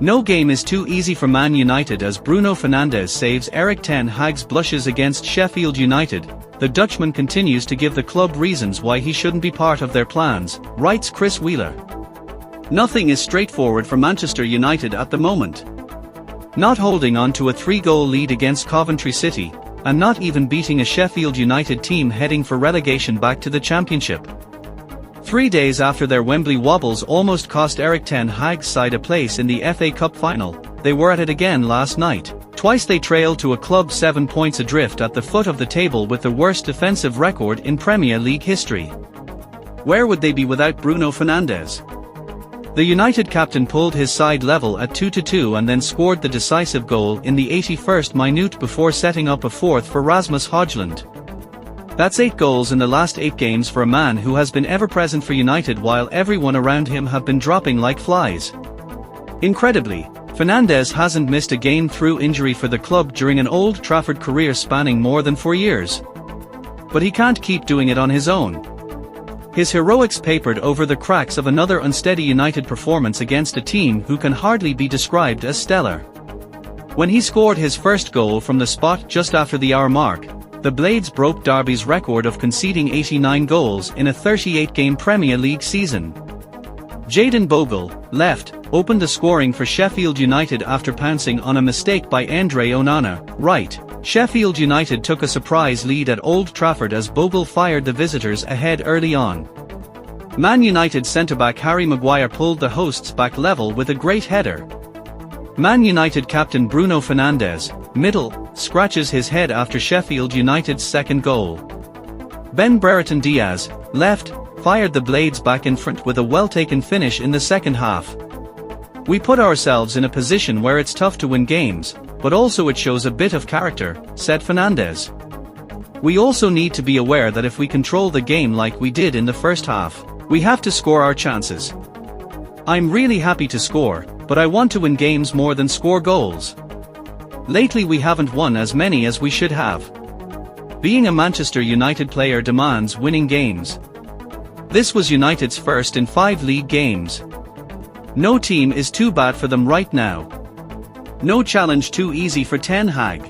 No game is too easy for Man United as Bruno Fernandes saves Erik ten Hag's blushes against Sheffield United. The Dutchman continues to give the club reasons why he shouldn't be part of their plans, writes Chris Wheeler. Nothing is straightforward for Manchester United at the moment. Not holding on to a 3-goal lead against Coventry City, and not even beating a Sheffield United team heading for relegation back to the Championship. 3 days after their Wembley wobbles almost cost Erik ten Hag's side a place in the FA Cup final, they were at it again last night. Twice they trailed to a club 7 points adrift at the foot of the table with the worst defensive record in Premier League history. Where would they be without Bruno Fernandes? The United captain pulled his side level at 2-2 and then scored the decisive goal in the 81st minute before setting up a fourth for Rasmus Højlund. That's 8 goals in the last 8 games for a man who has been ever present for United while everyone around him have been dropping like flies. Incredibly, Fernandes hasn't missed a game through injury for the club during an Old Trafford career spanning more than 4 years. But he can't keep doing it on his own. His heroics papered over the cracks of another unsteady United performance against a team who can hardly be described as stellar. When he scored his first goal from the spot just after the hour mark, the Blades broke Derby's record of conceding 89 goals in a 38-game Premier League season. Jadon Bogle, left, opened the scoring for Sheffield United after pouncing on a mistake by Andre Onana, right. Sheffield United took a surprise lead at Old Trafford as Bogle fired the visitors ahead early on. Man United centre-back Harry Maguire pulled the hosts back level with a great header. Man United captain Bruno Fernandes, middle, scratches his head after Sheffield United's second goal. Ben Brereton Diaz, left, fired the Blades back in front with a well-taken finish in the second half. We put ourselves in a position where it's tough to win games, but also it shows a bit of character, said Fernandes. We also need to be aware that if we control the game like we did in the first half, we have to score our chances. I'm really happy to score, but I want to win games more than score goals. Lately we haven't won as many as we should have. Being a Manchester United player demands winning games. This was United's first in 5 league games. No team is too bad for them right now. No challenge too easy for Ten Hag.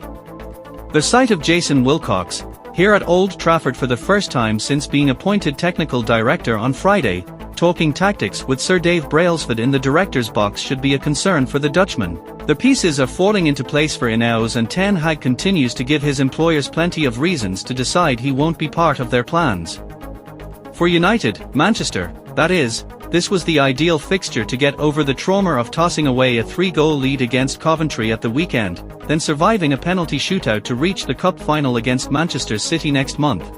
The sight of Jason Wilcox, here at Old Trafford for the first time since being appointed technical director on Friday, talking tactics with Sir Dave Brailsford in the director's box should be a concern for the Dutchman. The pieces are falling into place for Ineos and Ten Hag continues to give his employers plenty of reasons to decide he won't be part of their plans. For United, Manchester, that is, this was the ideal fixture to get over the trauma of tossing away a 3-goal lead against Coventry at the weekend, then surviving a penalty shootout to reach the cup final against Manchester City next month.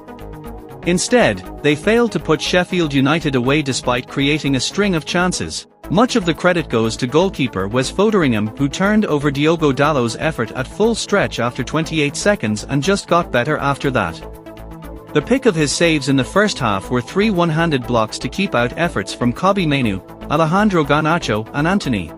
Instead, they failed to put Sheffield United away despite creating a string of chances. Much of the credit goes to goalkeeper Wes Foderingham, who turned over Diogo Dalot's effort at full stretch after 28 seconds and just got better after that. The pick of his saves in the first half were 3 one-handed blocks to keep out efforts from Kobbie Mainoo, Alejandro Garnacho and Antony.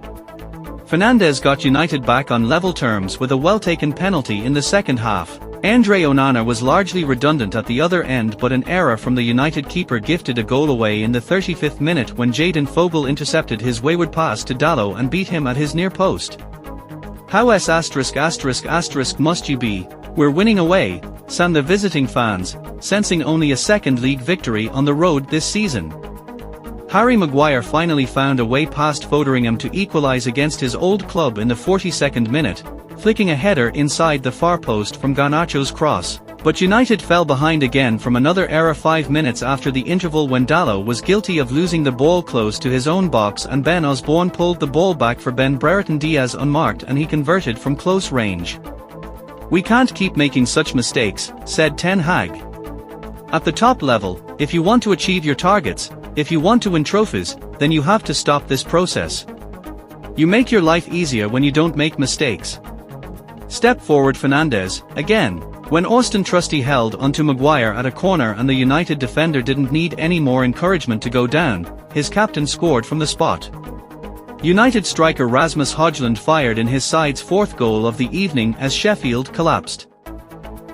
Fernandes got United back on level terms with a well-taken penalty in the second half. Andre Onana was largely redundant at the other end, but an error from the United keeper gifted a goal away in the 35th minute when Jadon Bogle intercepted his wayward pass to Dalot and beat him at his near post. How **** must you be? We're winning away, sang the visiting fans, sensing only a second league victory on the road this season. Harry Maguire finally found a way past Foderingham to equalise against his old club in the 42nd minute, flicking a header inside the far post from Garnacho's cross. But United fell behind again from another error 5 minutes after the interval when Dalot was guilty of losing the ball close to his own box and Ben Osborne pulled the ball back for Ben Brereton Diaz unmarked and he converted from close range. We can't keep making such mistakes, said Ten Hag. At the top level, if you want to achieve your targets, if you want to win trophies, then you have to stop this process. You make your life easier when you don't make mistakes. Step forward Fernandes, again. When Austin Trusty held onto Maguire at a corner and the United defender didn't need any more encouragement to go down, his captain scored from the spot. United striker Rasmus Højlund fired in his side's 4th goal of the evening as Sheffield collapsed.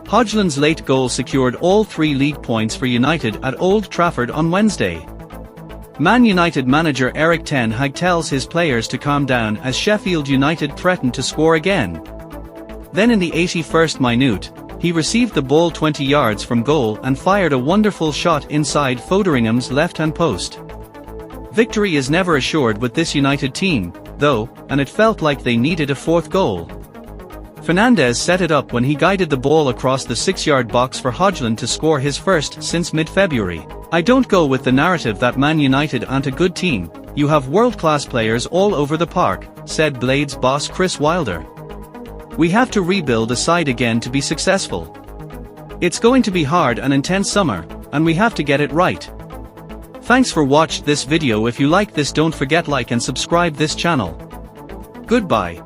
Højlund's late goal secured all 3 league points for United at Old Trafford on Wednesday. Man United manager Erik ten Hag tells his players to calm down as Sheffield United threatened to score again. Then in the 81st minute, he received the ball 20 yards from goal and fired a wonderful shot inside Foderingham's left-hand post. Victory is never assured with this United team, though, and it felt like they needed a fourth goal. Fernandes set it up when he guided the ball across the 6-yard box for Højlund to score his first since mid-February. I don't go with the narrative that Man United aren't a good team. You have world-class players all over the park, said Blades boss Chris Wilder. We have to rebuild a side again to be successful. It's going to be hard and intense summer, and we have to get it right. Thanks for watching this video. If you like this, don't forget like and subscribe this channel. Goodbye.